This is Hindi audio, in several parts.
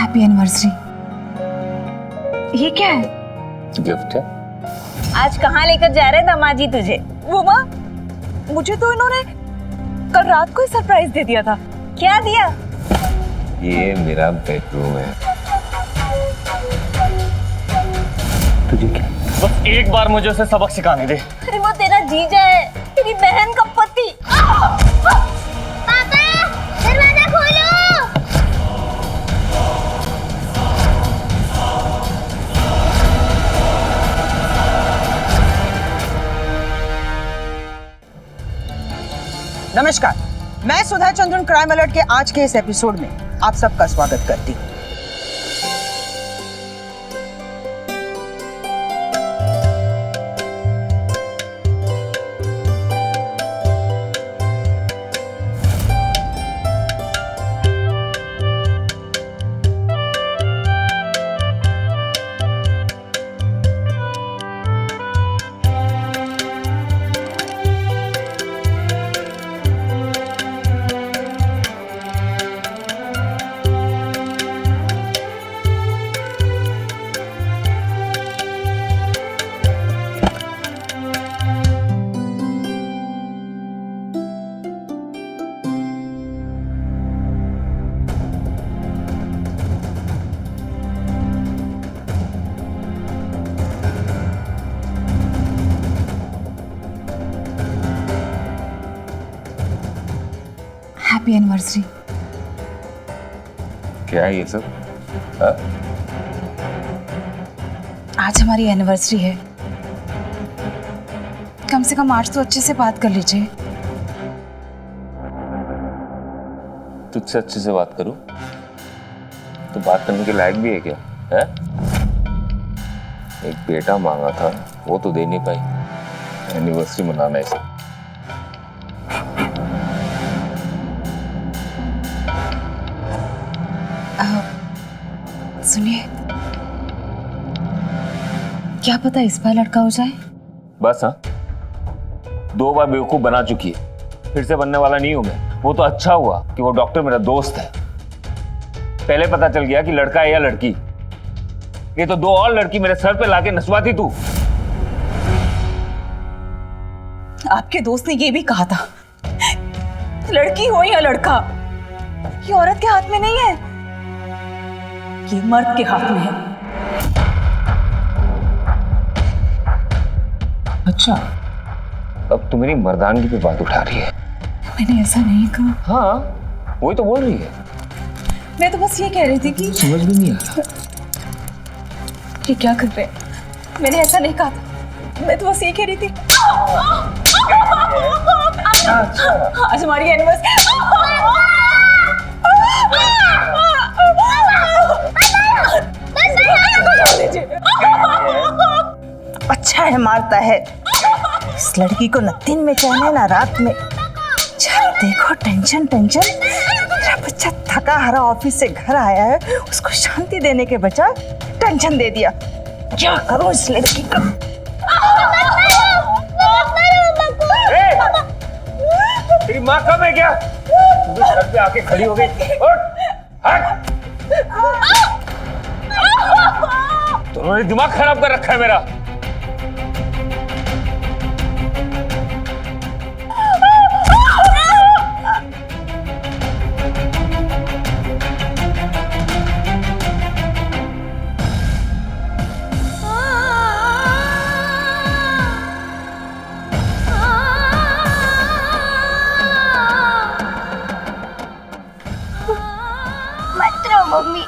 Happy anniversary. ये क्या है? गिफ्ट है। आज कहाँ लेकर जा रहे दामाजी तुझे? वो माँ, मुझे तो इन्होंने कल रात को ही सरप्राइज दे दिया था। क्या दिया? ये मेरा बेडरूम है। तुझे क्या? बस एक बार मुझे उसे सबक सिखाने दे। अरे वो तेरा जीजा है, तेरी बहन का पति। पापा, दरवाजा खोलो। नमस्कार, मैं सुधा चंद्रन क्राइम अलर्ट के आज के इस एपिसोड में आप सबका स्वागत करती हूँ। Happy anniversary. क्या है ये सब? आज हमारी एनिवर्सरी है, कम से कम आज तो अच्छे से बात कर लीजिए। तुझसे अच्छे से बात करूं? तो बात करने के लायक भी है क्या? है? एक बेटा मांगा था, वो तो दे नहीं पाई। एनिवर्सरी मनाना इसे। सुनिए, क्या पता इस बार लड़का हो जाए। बस हाँ, 2 बार बेवकूफ बना चुकी है, फिर से बनने वाला नहीं हूं मैं। वो तो अच्छा हुआ कि वो डॉक्टर मेरा दोस्त है। पहले पता चल गया कि लड़का है या लड़की। ये तो 2 और लड़की मेरे सर पे लाके नचवाती तू। आपके दोस्त ने ये भी कहा था, लड़की हो या लड़का, ये औरत के हाथ में नहीं है, ये मर्द के हाथ में है। अच्छा, अब तू मेरी मर्दानगी पे बात उठा रही है। मैंने ऐसा नहीं कहा। हाँ, वही तो बोल रही है। मैं तो बस ये कह रही थी कि समझ भी नहीं आ रहा। ये क्या कर रहे हैं? मैंने ऐसा नहीं कहा था, मैं तो बस ये कह रही थी आज हमारी एनिवर्सरी। अच्छा है, मारता है। इस लड़की को न दिन में चैन है न रात में। चल देखो, टेंशन टेंशन। मेरा बच्चा थका हारा ऑफिस से घर आया है, उसको शांति देने के बजाय टेंशन दे दिया। क्या करूं इस लड़की का? तेरी माँ कब है क्या? तू सर पे आके खड़ी हो गई। उठ, हट। तुमने दिमाग खराब कर रखा है मेरा। मत रो मम्मी।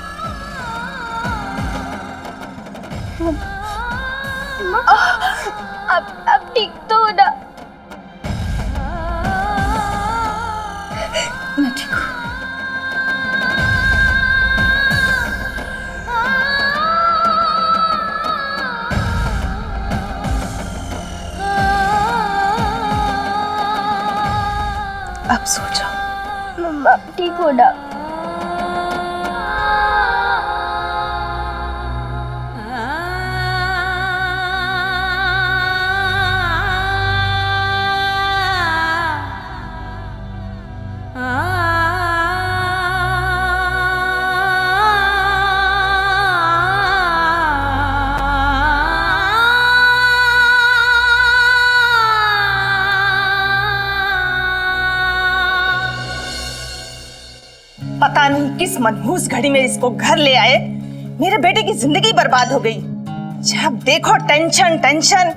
अब ठीक तो हो ना? मैं ठीक हूँ। अब सो जाओ। मम्मा ठीक हो ना? नहीं किस मनहूस घड़ी में इसको घर ले आए। मेरे बेटे की जिंदगी बर्बाद हो गई। जब देखो टेंशन टेंशन,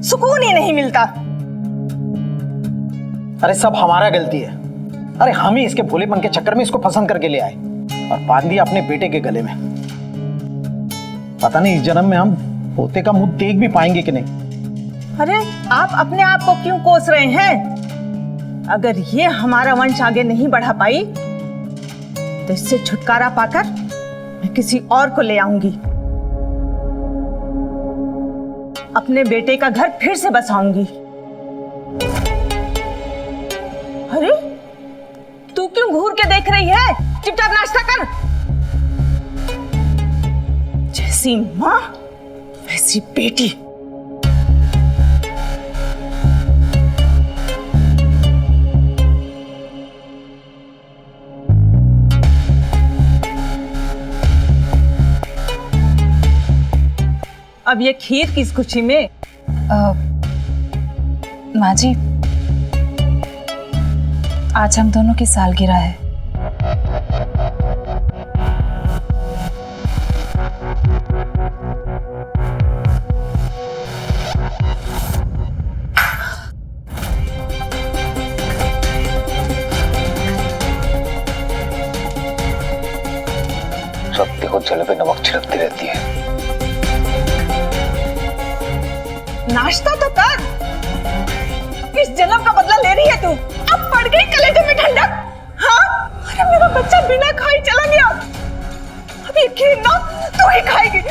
सुकून ही नहीं मिलता। अरे सब हमारा गलती है। अरे हम ही इसके भोलेपन के चक्कर में इसको पसंद करके ले आए और बांध दिया अपने बेटे के गले में। पता नहीं इस जन्म में हम पोते का मुंह देख भी पाएंगे कि नहीं। अरे आप अपने आप को क्यों कोस रहे हैं? अगर ये हमारा वंश आगे नहीं बढ़ा पाई तो इससे छुटकारा पाकर मैं किसी और को ले आऊंगी। अपने बेटे का घर फिर से बसाऊंगी। अरे तू क्यों घूर के देख रही है? चुपचाप नाश्ता कर। जैसी माँ वैसी बेटी। अब ये खीर किस खुशी में? माँ जी, आज हम दोनों की सालगिरह है। रब देखो जले पे नमक छिड़कती रहती है। नाश्ता तो कर। किस जन्म का बदला ले रही है तू? अब पड़ गई कलेजे में ठंडक। हाँ, अरे मेरा बच्चा बिना खाए चला गया। अब ये खीर ना तू ही खाएगी।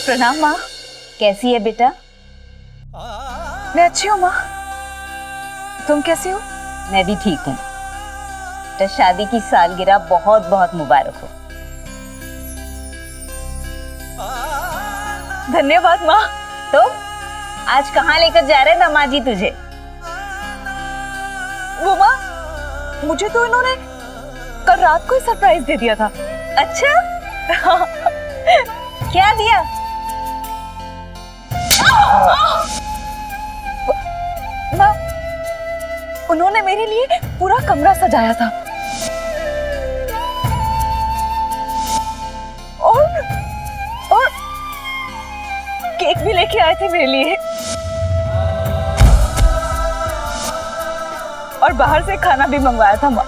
प्रणाम माँ। कैसी है बेटा? मैं अच्छी हूँ माँ, तुम कैसी हो? मैं भी ठीक हूँ। तो शादी की सालगिरह बहुत बहुत मुबारक हो। धन्यवाद माँ। तो आज कहाँ लेकर जा रहे हैं दामाद जी तुझे? वो माँ, मुझे तो इन्होंने कल रात को ही सरप्राइज दे दिया था। अच्छा क्या दिया? माँ, उन्होंने मेरे लिए पूरा कमरा सजाया था और केक भी लेके आए थे मेरे लिए और बाहर से खाना भी मंगवाया था माँ।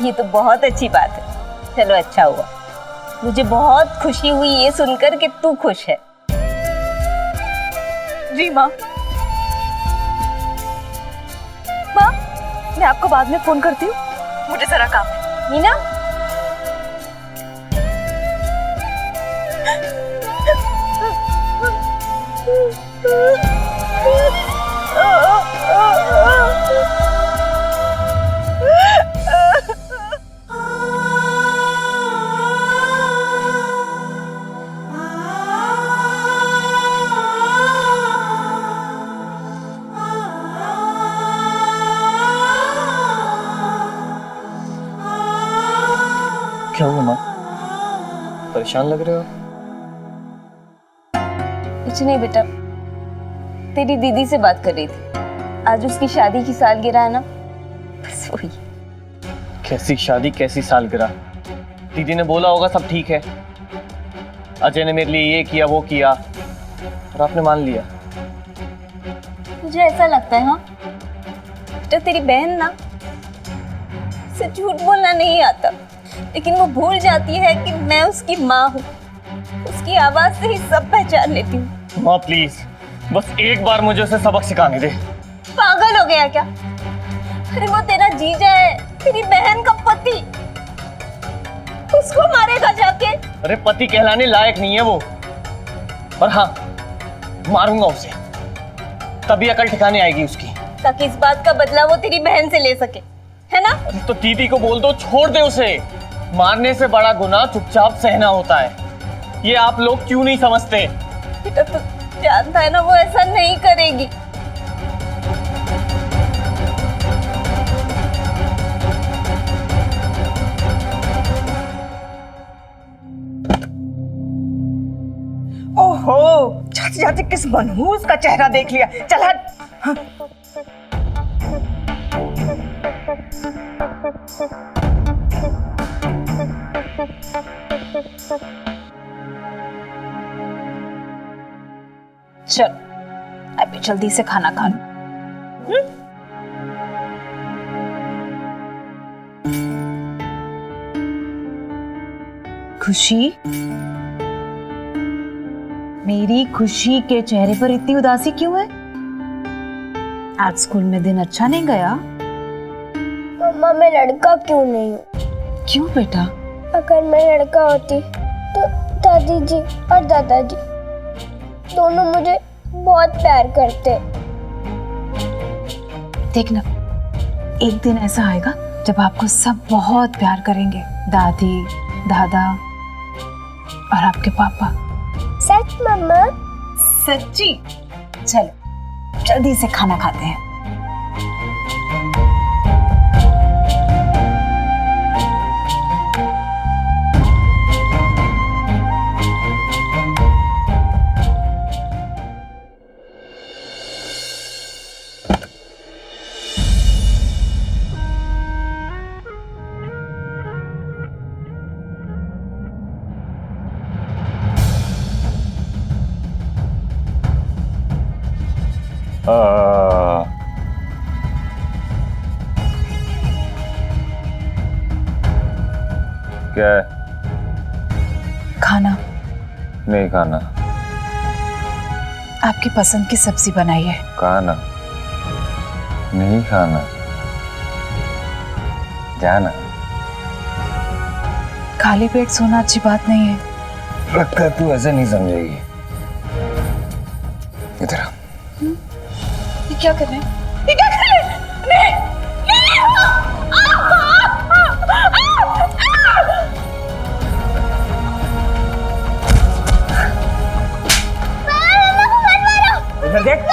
ये तो बहुत अच्छी बात है। चलो अच्छा हुआ। मुझे बहुत खुशी हुई ये सुनकर कि तू खुश है। जी माँ। माँ, मैं आपको बाद में फोन करती हूँ, मुझे जरा काम है। मीना, क्या हुआ माँ? परेशान लग रहे हो? कुछ नहीं बेटा, तेरी दीदी से बात कर रही थी। आज उसकी शादी की सालगिरह है ना, बस वही। कैसी शादी कैसी सालगिरह? दीदी ने बोला होगा सब ठीक है। अजय ने मेरे लिए ये किया वो किया और आपने मान लिया। मुझे ऐसा लगता है हाँ, तो तेरी बहन ना से झूठ बोलना नहीं आता, लेकिन वो भूल जाती है कि मैं उसकी माँ हूँ। उसकी आवाज से ही सब पहचान लेती हूँ। माँ प्लीज, बस एक बार मुझे उसे सबक सिखाने दे। पागल हो गया क्या? अरे वो तेरा जीजा है, तेरी बहन का पति। उसको मारेगा जाके। अरे पति कहलाने लायक नहीं है वो, पर हाँ मारूंगा उसे, तभी अकल ठिकाने आएगी उसकी। ताकि इस बात का बदला वो तेरी बहन से ले सके, है ना? अरे तो दीदी को बोल दो छोड़ दे उसे। मारने से बड़ा गुनाह चुपचाप सहना होता है, ये आप लोग क्यों नहीं समझते? बेटा तू जानता है ना वो ऐसा नहीं करेगी। ओहो, जाते जाते किस मनहूस का चेहरा देख लिया। चल हट। हाँ। चल अभी जल्दी से खाना खा लो। खुशी, मेरी खुशी के चेहरे पर इतनी उदासी क्यों है? आज स्कूल में दिन अच्छा नहीं गया? मम्मा मैं लड़का क्यों नहीं हूँ? क्यों बेटा? अगर मैं लड़का होती तो दादी जी और दादाजी दोनों मुझे बहुत प्यार करते। देखना एक दिन ऐसा आएगा जब आपको सब बहुत प्यार करेंगे, दादी, दादा और आपके पापा। सच मम्मा? सच्ची? चलो जल्दी से खाना खाते हैं। क्या है? खाना नहीं खाना। आपकी पसंद की सब्जी बनाई है। खाना नहीं खाना, जाना। खाली पेट सोना अच्छी बात नहीं है। लगता तू ऐसे नहीं समझेगी। इधर आ। ये क्या कर रहे हैं? ये क्या कर रहे हैं? नहीं, इधर देख।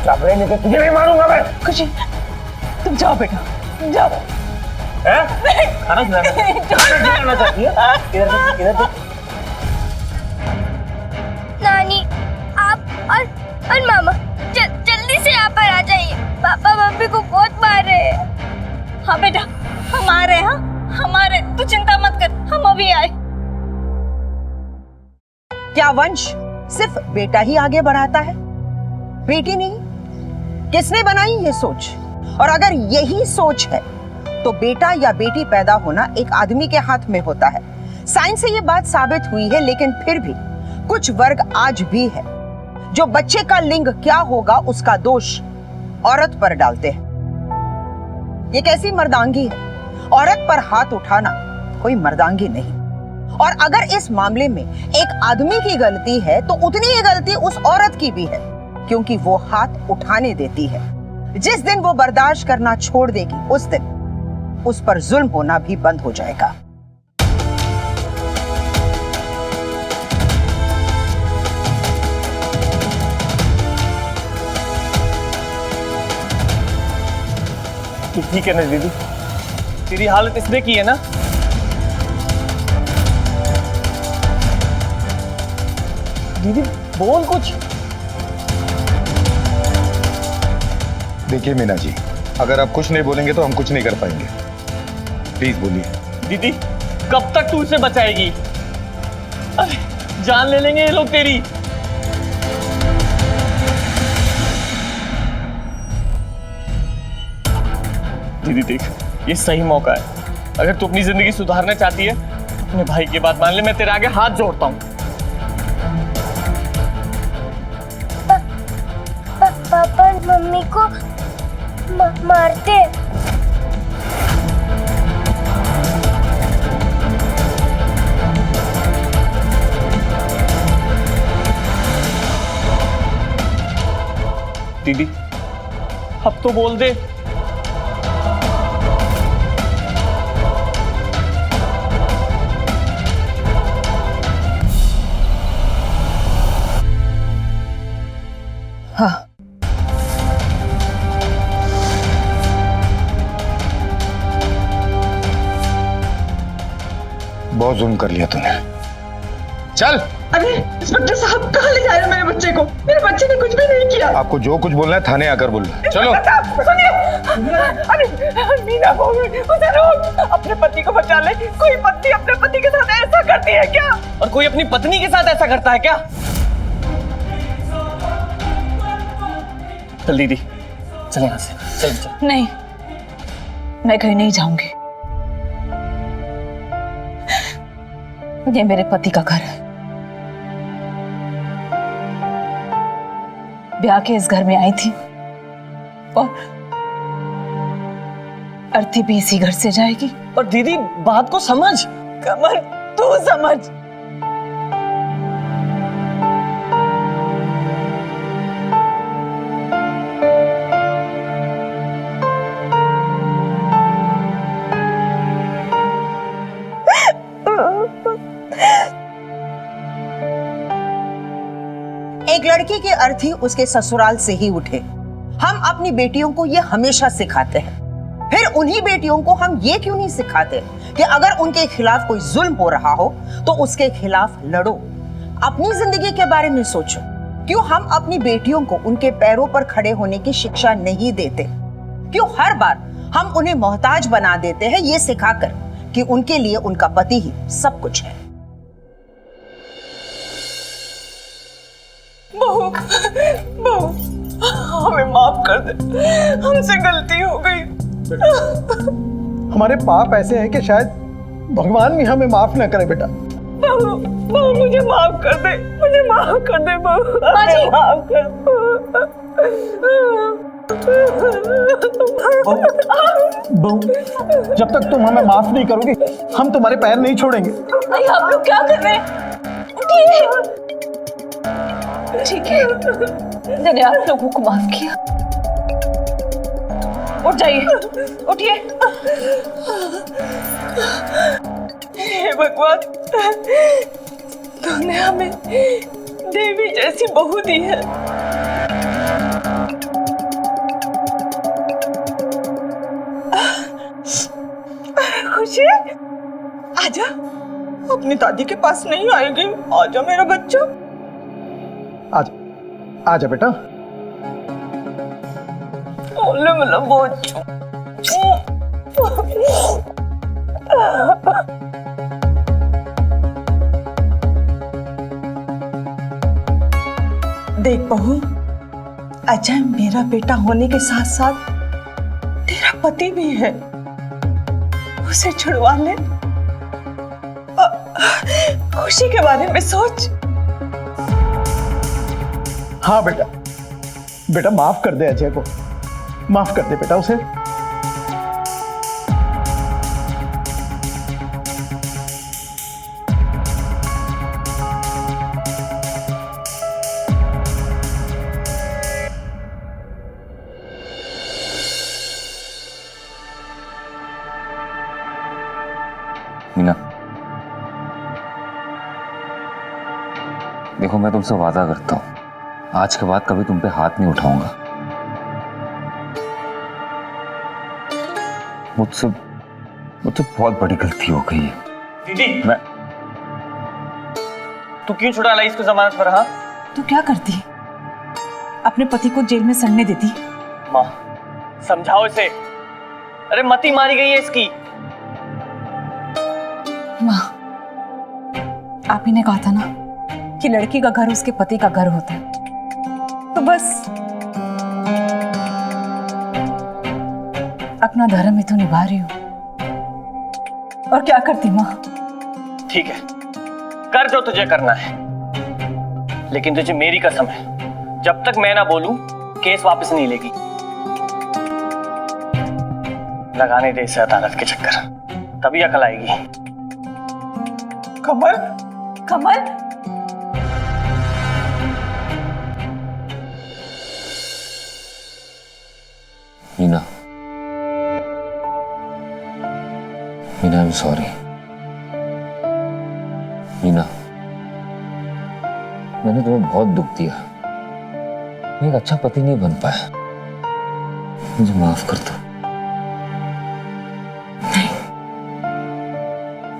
चापड़े नहीं तो तुझे नहीं मारूंगा मैं। खुशी तुम जाओ बेटा, जाओ। खाना खिलाना चाहती है? इधर देख। नानी आप और मामा जल्दी से यहाँ पर आ जाइए, पापा मम्मी को बहुत मार रहे हैं। हाँ बेटा हम आ रहे हैं। हाँ हम आ रहे हैं, तू चिंता मत कर, हम अभी आए। क्या वंश सिर्फ बेटा ही आगे बढ़ाता है, बेटी नहीं? किसने बनाई ये सोच? और अगर यही सोच है तो बेटा या बेटी पैदा होना एक आदमी के हाथ में होता है। साइंस से ये बात साबित हुई है, लेकिन फिर भी कुछ वर्ग आज भी है जो बच्चे का लिंग क्या होगा उसका दोष औरत पर डालते हैं। ये कैसी मर्दांगी है? औरत पर हाथ उठाना कोई मर्दांगी नहीं। और अगर इस मामले में एक आदमी की गलती है तो उतनी ही गलती उस औरत की भी है, क्योंकि वो हाथ उठाने देती है। जिस दिन वो बर्दाश्त करना छोड़ देगी उस दिन उस पर जुल्म होना भी बंद हो जाएगा। ठीक है ना दीदी, तेरी हालत इसने की है ना। दीदी बोल कुछ। देखिए मीना जी, अगर आप कुछ नहीं बोलेंगे तो हम कुछ नहीं कर पाएंगे। प्लीज बोलिए। दीदी कब तक तू इसे बचाएगी? अरे जान ले लेंगे ये लोग तेरी। दीदी देख, ये सही मौका है। अगर तू अपनी जिंदगी सुधारना चाहती है तो अपने भाई की बात मान ले। मैं तेरे आगे हाथ जोड़ता हूँ। पापा मम्मी को मारते। दीदी अब तो बोल दे। हाँ, बहुत जुल्म कर लिया तूने। चल। अरे इंस्पेक्टर साहब कहाँ ले जा रहे हैं मेरे बच्चे को? मेरे बच्चे ने कुछ भी नहीं किया। आपको जो कुछ बोलना है थाने आकर बोलना है। चलो। अरे मीना बहू, उसे रोक। अपने पति को बचा ले। कोई पत्नी अपने पति के साथ ऐसा करती है क्या? और कोई अपनी पत्नी के साथ ऐसा करता है क्या? चल दीदी, चल यहाँ से, चल चल। नहीं, मैं कहीं नहीं जाऊंगी। ये मेरे पति का घर है। ब्याह के इस घर में आई थी और अर्थी भी इसी घर से जाएगी। और दीदी बात को समझ। कमल, तू समझ। एक लड़की की अर्थी उसके ससुराल से ही उठे। हम अपनी बेटियों को ये हमेशा सिखाते हैं। फिर उन्हीं बेटियों को हम ये क्यों नहीं सिखाते कि अगर उनके खिलाफ कोई जुल्म हो रहा हो तो उसके खिलाफ लड़ो, अपनी जिंदगी के बारे में सोचो। क्यों हम अपनी बेटियों को उनके पैरों पर खड़े होने की शिक्षा नहीं देते? क्यों हर बार हम उन्हें मोहताज बना देते हैं ये सिखाकर कि उनके लिए उनका पति ही सब कुछ है? बहू, बहू, हमें माफ कर दे। हमसे गलती हो गई। हमारे पाप ऐसे हैं कि शायद भगवान भी हमें माफ ना करे बेटा। बहू, बहू मुझे माफ कर दे। मुझे माफ कर दे बहू। माँ माफ कर। बहू, जब तक तुम हमें माफ नहीं करोगे हम तुम्हारे पैर नहीं छोड़ेंगे। नहीं, आप लोग क्या कर रहे हैं? उठिए। ठीक है, मैंने आप लोगों को माफ किया। उठ जाइए, उठिए। हे भगवान, तूने हमें देवी जैसी बहू दी है। खुशी, आजा। अपनी दादी के पास नहीं आएगी। आजा मेरा बच्चा। आजा, आजा बेटा। ओले मला बहुत। देख बहू, अजय मेरा बेटा होने के साथ साथ तेरा पति भी है। उसे छुड़वा ले। खुशी के बारे में सोच। हाँ बेटा, बेटा माफ कर दे अजय को, माफ कर दे बेटा उसे। मीना, देखो मैं तुमसे वादा करता हूं, आज के बाद कभी तुम पे हाथ नहीं उठाऊंगा। मुझसे बहुत बड़ी गलती हो गई है। दीदी, मैं तू क्यों छुड़ा लाई इसको जमानत पर? हाँ, तू क्या करती? अपने पति को जेल में सड़ने देती? माँ समझाओ इसे। अरे मती मारी गई है इसकी। माँ, आप ही ने कहा था ना कि लड़की का घर उसके पति का घर होता है, तो बस अपना धर्म ही तो निभा रही हूँ। और क्या करती माँ? ठीक है, कर जो तुझे करना है, लेकिन तुझे मेरी कसम है, जब तक मैं ना बोलूं केस वापस नहीं लेगी। लगाने दे इसे अदालत के चक्कर, तभी अकल आएगी। Kamal, Kamal, Meena, I am sorry. Meena, मैंने तुम्हें बहुत दुख दिया, मैं एक अच्छा पति नहीं बन पाया, मुझे माफ कर दो।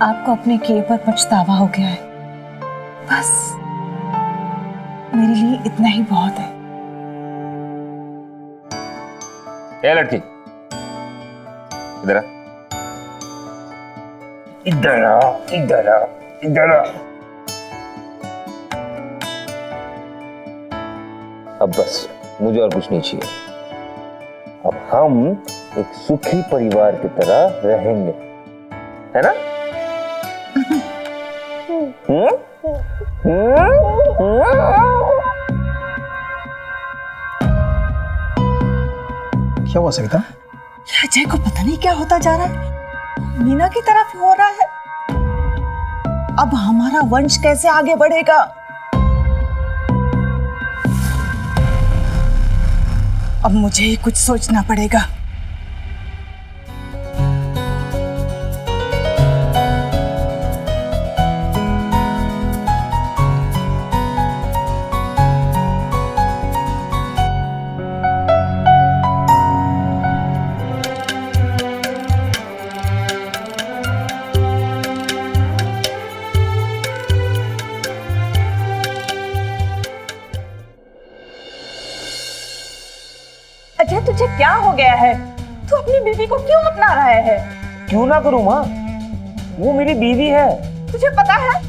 आपको अपने किए पर पछतावा हो गया है, बस मेरे लिए इतना ही बहुत है। ए लड़की, इधर आ, इधर आ, इधर आ, इधर आ। अब बस, मुझे और कुछ नहीं चाहिए। अब हम एक सुखी परिवार की तरह रहेंगे, है ना? क्या हुआ सविता? अजय को पता नहीं क्या होता जा रहा है, मीना की तरफ हो रहा है। अब हमारा वंश कैसे आगे बढ़ेगा? अब मुझे ही कुछ सोचना पड़ेगा। अजय, तुझे क्या हो गया है? तू अपनी बीवी को क्यों अपना रहा है? क्यों ना करूं माँ, वो मेरी बीवी है। तुझे पता है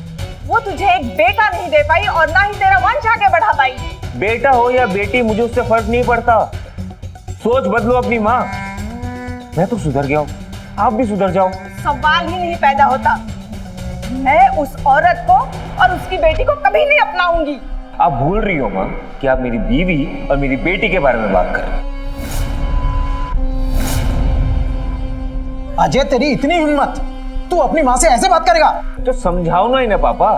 वो तुझे एक बेटा नहीं दे पाई और ना ही तेरा वंश आगे बढ़ा पाई। बेटा हो या बेटी, मुझे उससे फर्क नहीं पड़ता। सोच बदलो अपनी माँ। मैं तो सुधर गया हूँ, आप भी सुधर जाओ। सवाल ही नहीं पैदा होता। मैं उस औरत को और उसकी बेटी को कभी नहीं अपनाऊंगी। आप भूल रही हो माँ कि आप मेरी बीवी और मेरी बेटी के बारे में बात कर रहे हैं। अजय, तेरी इतनी हिम्मत, तू अपनी माँ से ऐसे बात करेगा? तो समझाओ ना इन्हें पापा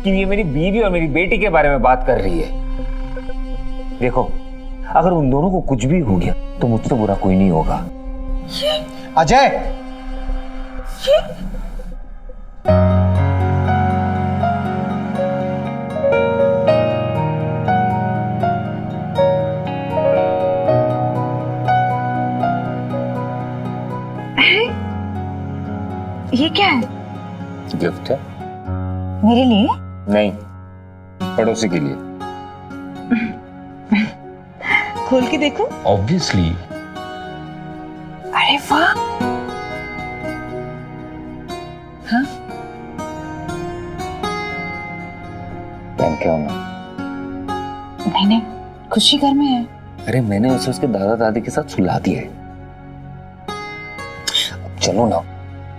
कि ये मेरी बीवी और मेरी बेटी के बारे में बात कर रही है। देखो, अगर उन दोनों को कुछ भी हो गया तो मुझसे बुरा कोई नहीं होगा। अजय, ये क्या है? गिफ्ट है। मेरे लिए? नहीं, पड़ोसी के लिए। खोल के देखो। ऑब्वियसली। अरे वाह, हाँ, पहन के आऊंगा। नहीं नहीं, खुशी घर में है। अरे मैंने उसे उसके दादा दादी के साथ सुला दिया है। अब चलो ना,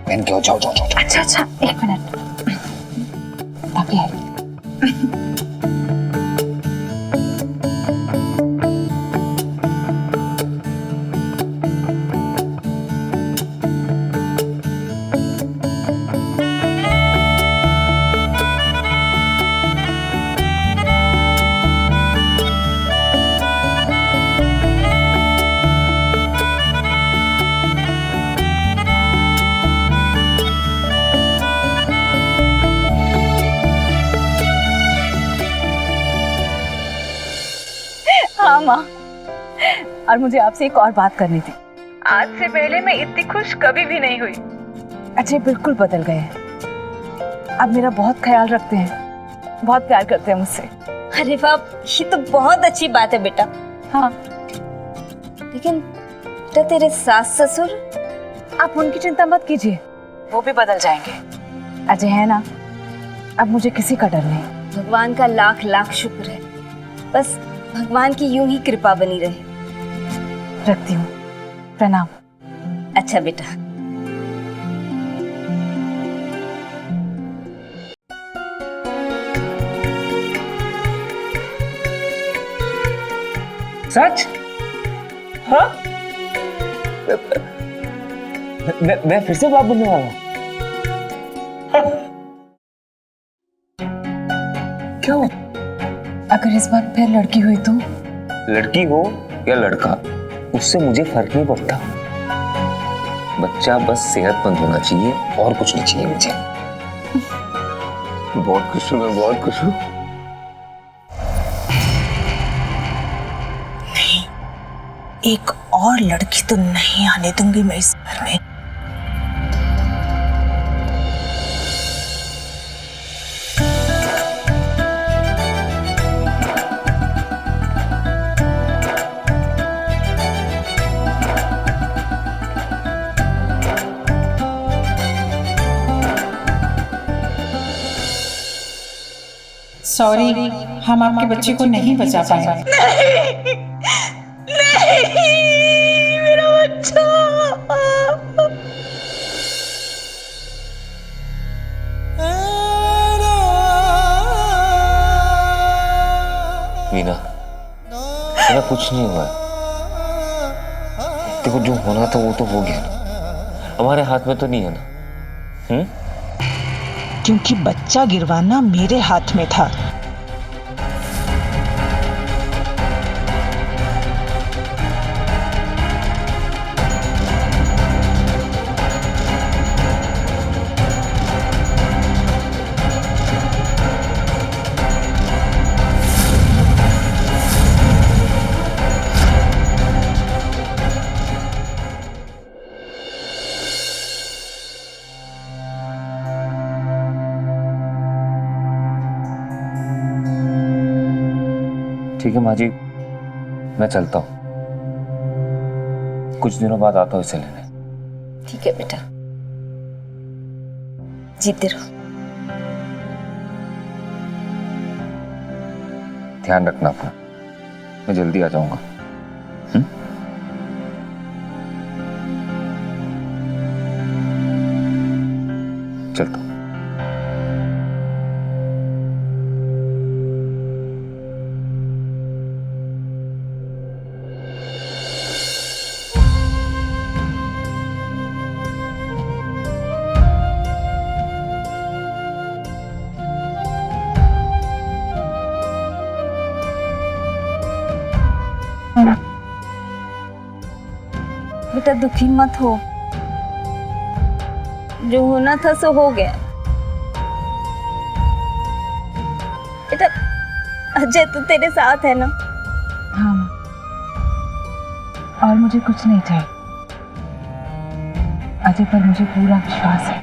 पहन के आओ, जाओ जाओ जाओ। अच्छा अच्छा, एक मिनट, ताकि है। हाँ माँ, और मुझे आपसे एक और बात करनी थी। आज से पहले मैं इतनी खुश कभी भी नहीं हुई। अजय बिल्कुल बदल गए हैं, अब मेरा बहुत ख्याल रखते हैं, बहुत प्यार करते हैं मुझसे। अरे वाह, ये तो बहुत अच्छी बात है बेटा। हाँ, लेकिन बेटा, तेरे सास ससुर? आप उनकी चिंता मत कीजिए, वो भी बदल जाएंगे। अजय है ना, अब मुझे किसी का डर नहीं। भगवान का लाख लाख शुक्र है, बस भगवान की यूं ही कृपा बनी रहे। रखती हूँ, प्रणाम। अच्छा बेटा। सच? हाँ? मैं फिर से बाप बनने वाला हूँ। क्यों? अगर इस बार फिर लड़की हुई तो? लड़की हो या लड़का, उससे मुझे फर्क नहीं पड़ता। बच्चा बस सेहतमंद होना चाहिए और कुछ नहीं चाहिए मुझे। बहुत खुश हूँ, मैं बहुत खुश हूँ। एक और लड़की तो नहीं आने दूंगी मैं इस घर में। सॉरी, हम आपके बच्चे को नहीं बचा पाए। मेरा बच्चा। मीना, मेरा कुछ नहीं हुआ। देखो जो होना था वो तो हो गया ना, हमारे हाथ में तो नहीं है ना। क्योंकि बच्चा गिरवाना मेरे हाथ में था। ठीक है माँ जी, मैं चलता हूँ। कुछ दिनों बाद आता हूँ इसे लेने। ठीक है बेटा, जीते रहो। ध्यान रखना अपना, मैं जल्दी आ जाऊंगा। चलता हूँ। बेटा दुखी मत हो, जो होना था सो हो गया। बेटा अजय तो तेरे साथ है ना? हाँ, और मुझे कुछ नहीं चाहिए। अजय पर मुझे पूरा विश्वास है।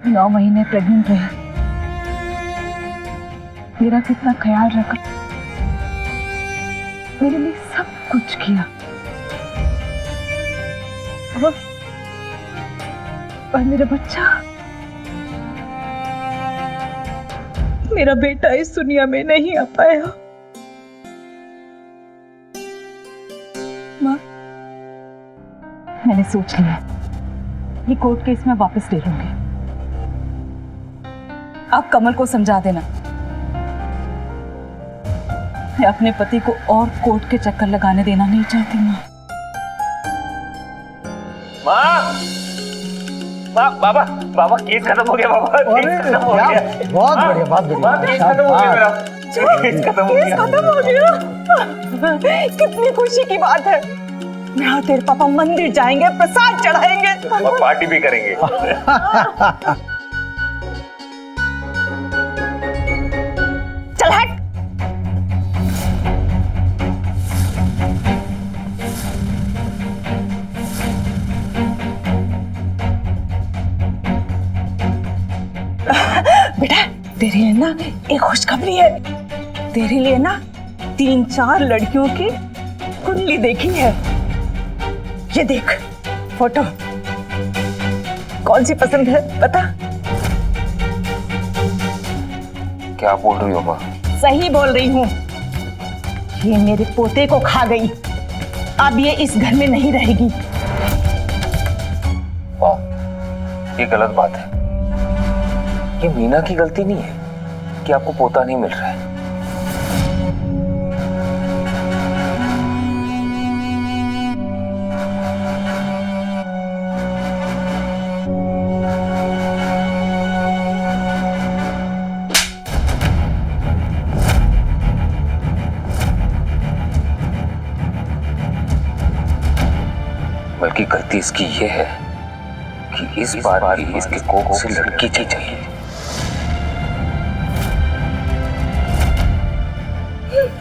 9 महीने प्रेग्नेंट रही, मेरा कितना ख्याल रखा, मेरे लिए सब कुछ किया। और मेरा बच्चा, मेरा बेटा इस दुनिया में नहीं आ पाया। माँ, मैंने सोच लिया, ये कोर्ट केस में वापस ले लूंगी। आप कमल को समझा देना, मैं अपने पति को और कोर्ट के चक्कर लगाने देना नहीं चाहती। माँ, बाबा, बाबा केस खत्म हो गया। बाबा केस खत्म हो गया। बहुत बढ़िया, बहुत बढ़िया। केस खत्म हो गया मेरा। केस खत्म हो गया। कितनी खुशी की बात है। मैं और तेरे पापा मंदिर जाएंगे, प्रसाद चढ़ाएंगे और पार्टी भी करेंगे। चल हट। बेटा तेरे लिए ना एक खुशखबरी है। तेरे लिए ना 3-4 लड़कियों की कुंडली देखी है। ये देख फोटो, कौन सी पसंद है बता? क्या बोल रही हो माँ? सही बोल रही हूँ। ये मेरे पोते को खा गई, अब ये इस घर में नहीं रहेगी। वाह, ये गलत बात है। ये मीना की गलती नहीं है कि आपको पोता नहीं मिल रहा है। गलती इसकी ये है कि इस बार भी इसके कोख से लड़की चाहिए।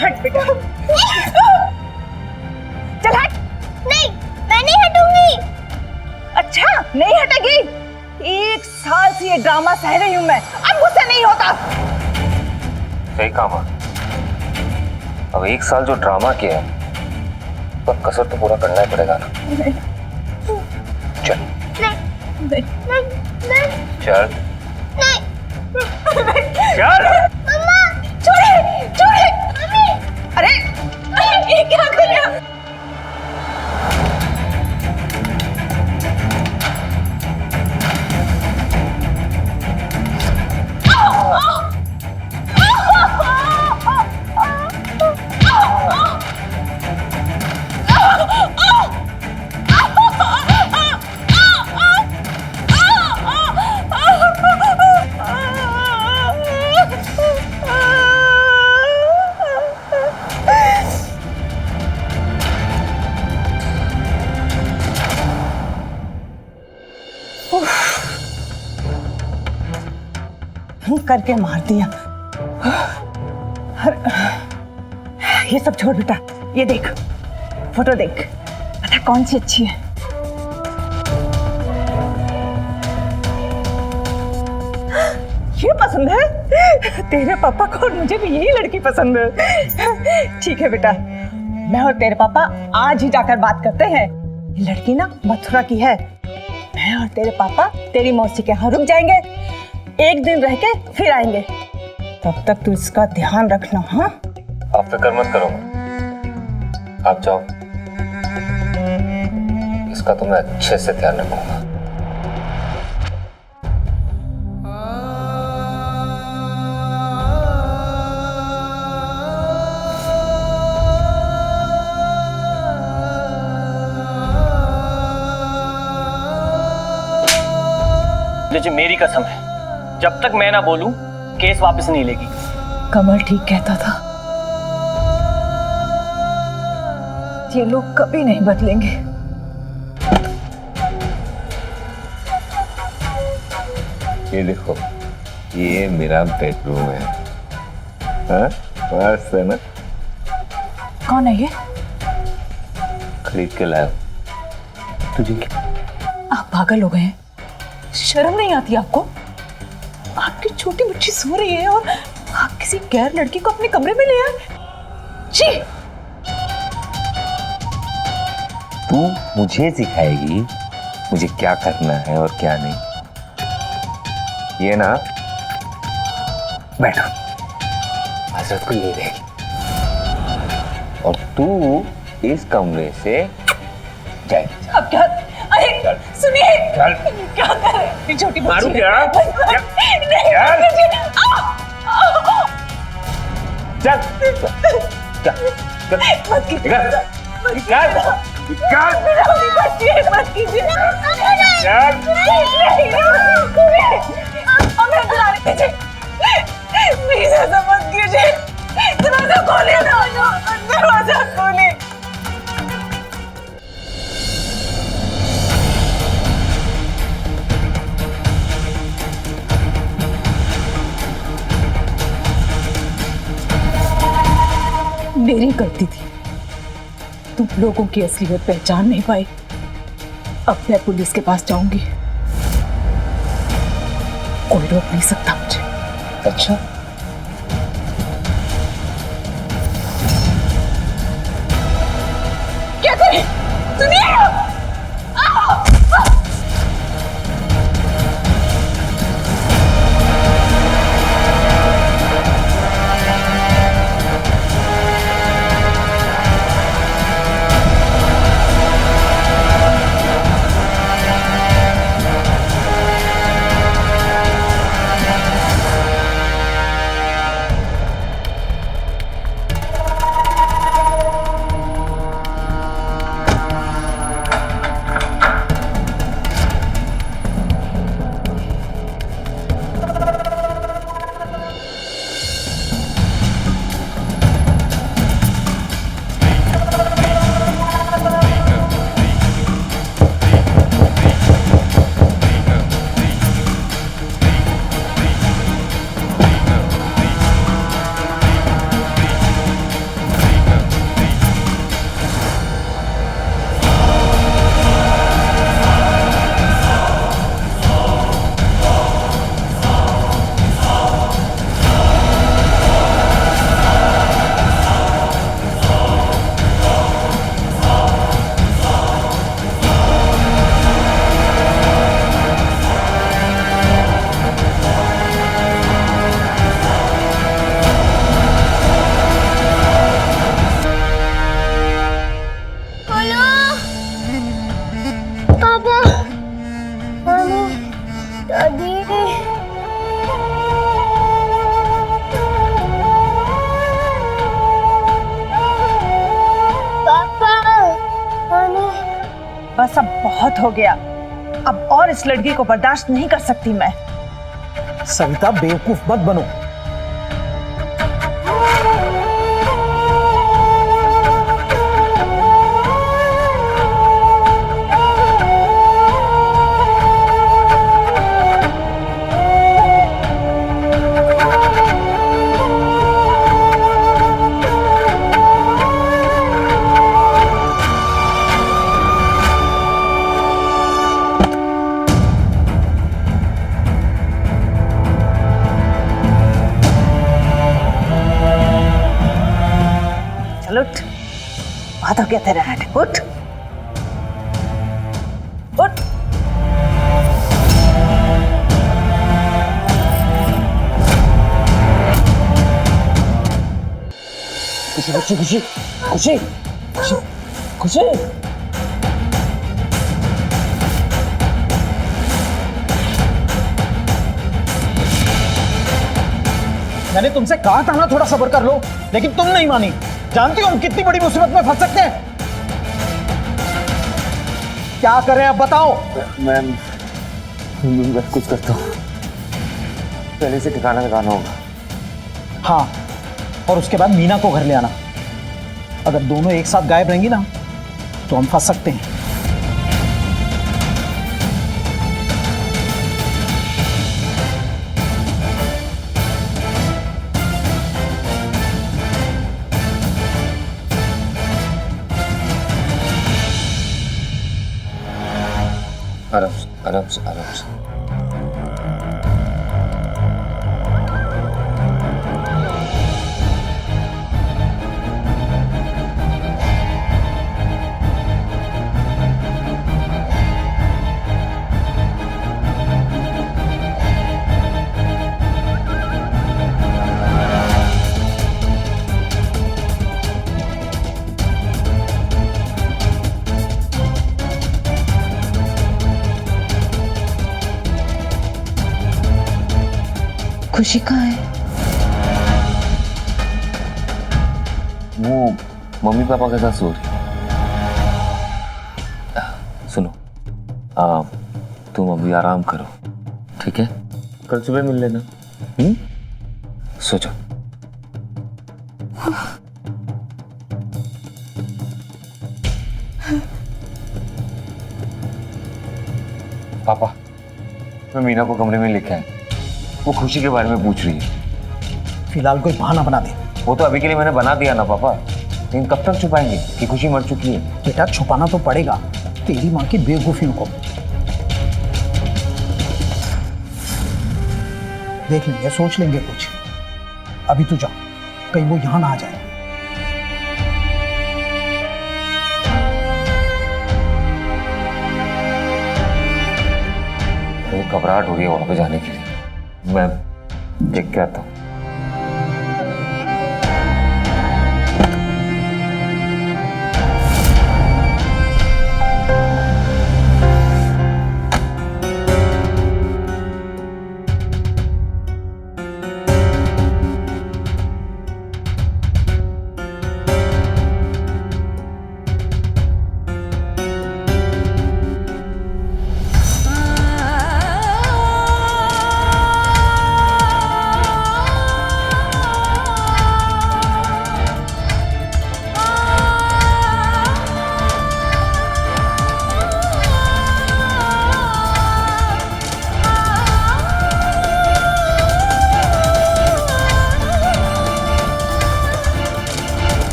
हट बेटा। चल हट। नहीं, मैं नहीं हटूंगी। अच्छा नहीं हटेगी? 1 साल से ये ड्रामा सह रही हूं मैं, अब मुझसे नहीं होता। सही कहा मां। अब 1 साल जो ड्रामा किया है पर कसर तो पूरा करना ही पड़ेगा ना। चल नहीं, चल नहीं। चल। मम्मा, छोड़े छोड़े। अरे ये क्या कर रहे हो? करके मार दिया। ये सब छोड़ बेटा, ये देख फोटो देख, बता कौन सी अच्छी है। ये पसंद है तेरे पापा को, और मुझे भी यही लड़की पसंद है। ठीक है बेटा, मैं और तेरे पापा आज ही जाकर बात करते हैं। ये लड़की ना मथुरा की है। मैं और तेरे पापा तेरी मौसी के यहाँ रुक जाएंगे, 1 दिन रह के फिर आएंगे। तब तक तू इसका ध्यान रखना। हाँ आप फिक्र मत करो, आप जाओ, इसका तो मैं अच्छे से ध्यान रखूंगा। जी मेरी कसम है, जब तक मैं ना बोलूं केस वापस नहीं लेगी। कमल ठीक कहता था, ये लोग कभी नहीं बदलेंगे। ये देखो, ये मेरा बेडरूम है। हाँ? मस्त है ना? कौन है ये? खरीद के लाया हूं। तुझे आप पागल हो गए हैं? शर्म नहीं आती आपको? आपकी छोटी बच्ची सो रही है और आप किसी गैर लड़की को अपने कमरे में ले आए। जी, तू मुझे सिखाएगी मुझे क्या करना है और क्या नहीं। ये ना, बैठो, हजरत को ले लेगी और तू इस कमरे से जाएगी। अब क्या? अरे सुनिए, चल। क्या कर रहे हैं? ये छोटी बच्ची मारू है। क्या? नहीं, चल। मुझे- चल मत कीजिए। चल बच्ची है, मत कीजिए। चल। हमें बुलाने दीजिए। प्लीज ऐसा मत कीजिए। दरवाजा खोलिए ना, दरवाजा खोलिए। मेरी गलती थी, तुम लोगों की असलियत पहचान नहीं पाई। अब मैं पुलिस के पास जाऊंगी, कोई रोक नहीं सकता मुझे। अच्छा, क्या करें? सुनिए, पापा, मम्मी, दादी। पापा, मम्मी। बस अब बहुत हो गया, अब और इस लड़की को बर्दाश्त नहीं कर सकती मैं। सविता बेवकूफ मत बनो। चल उठ, बहुत हो गया तेरा नाटक, उठ उठ। खुशी खुशी खुशी खुशी खुशी खुशी। मैंने तुमसे कहा था ना थोड़ा सब्र कर लो, लेकिन तुम नहीं मानी। जानती हो हम कितनी बड़ी मुसीबत में फंस सकते हैं। क्या करें अब बताओ। मैं कुछ करता हूँ, पहले से ठिकाना लगाना होगा। हाँ, और उसके बाद मीना को घर ले आना। अगर दोनों एक साथ गायब रहेंगी ना तो हम फंस सकते हैं। आराम से आराम से आराम से। खुशी कहाँ है? वो मम्मी पापा के साथ सो रही। सुनो, तुम अभी आराम करो, ठीक है? कल सुबह मिल लेना। सो जाओ। पापा, मैं मीना को कमरे में लेके आया। वो खुशी के बारे में पूछ रही है। फिलहाल कोई बहाना बना दे। वो तो अभी के लिए मैंने बना दिया ना पापा, लेकिन कब तक छुपाएंगे कि खुशी मर चुकी है? बेटा छुपाना तो पड़ेगा तेरी माँ की बेवकूफियों को। देख लेंगे, सोच लेंगे कुछ। अभी तू जा, कहीं वो यहाँ ना आ जाए। मुझे घबराहट हो रही है वहां पे जाने के लिए। मैं देख के आता हूँ।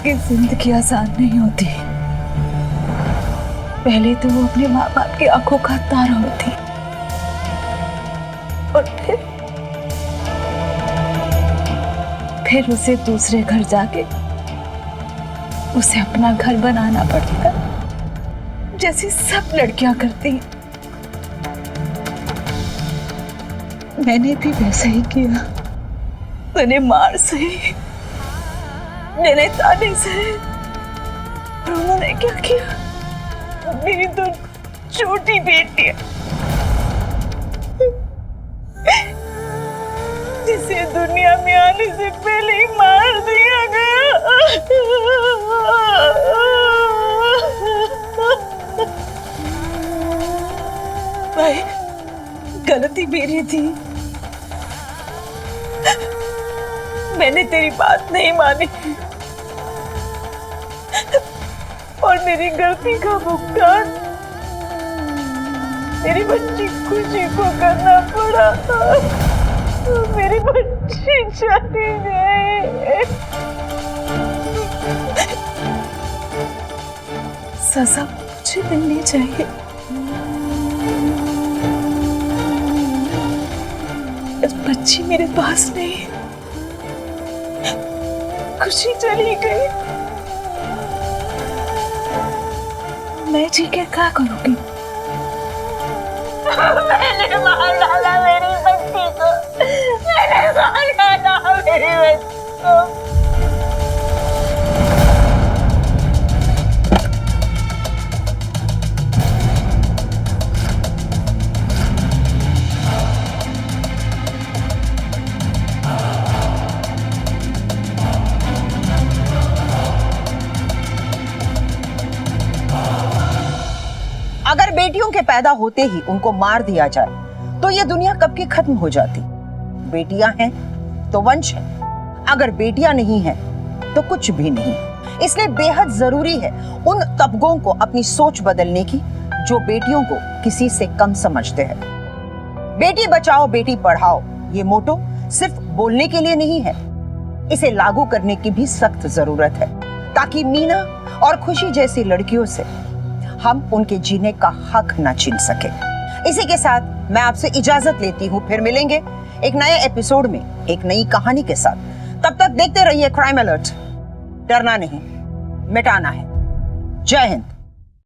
की जिंदगी आसान नहीं होती। पहले तो वो अपने माँ बाप की आंखों का तारा होती और फिर उसे दूसरे घर जाके उसे अपना घर बनाना पड़ेगा, जैसे सब लड़कियां करती हैं। मैंने भी वैसा ही किया। मैंने मार सही, मैंने ताने सहे, और उन्होंने क्या किया? मेरी तो छोटी बेटी है जिसे दुनिया में आने से पहले ही मार दिया गया। भाई, गलती मेरी थी। मैंने तेरी बात नहीं मानी और मेरी गलती का भुगतान मेरी बच्ची खुशी को करना पड़ा। मेरी बच्ची चली गई। सजा मुझे मिलनी चाहिए। बच्ची मेरे पास नहीं, खुशी चली गई। मैं जी के क्या करूंगी? मैंने मार डाला मेरी बच्ची को, मैंने मार डाला मेरी बच्ची को। अगर बेटियों के पैदा होते ही उनको मार दिया जाए तो ये दुनिया कब की खत्म हो जाती। बेटियां हैं तो वंश है, अगर बेटियां नहीं हैं तो कुछ भी नहीं। इसलिए बेहद जरूरी है उन तबकों को अपनी सोच बदलने की जो बेटियों को किसी से कम समझते हैं। बेटी बचाओ बेटी पढ़ाओ ये मोटो सिर्फ बोलने के लिए नहीं है, इसे लागू करने की भी सख्त जरूरत है ताकि मीना और खुशी जैसी लड़कियों से हम उनके जीने का हक न छीन सके। इसी के साथ मैं आपसे इजाजत लेती हूँ, फिर मिलेंगे एक नए एपिसोड में एक नई कहानी के साथ। तब तक देखते रहिए क्राइम अलर्ट। डरना नहीं, मिटाना है। जय हिंद।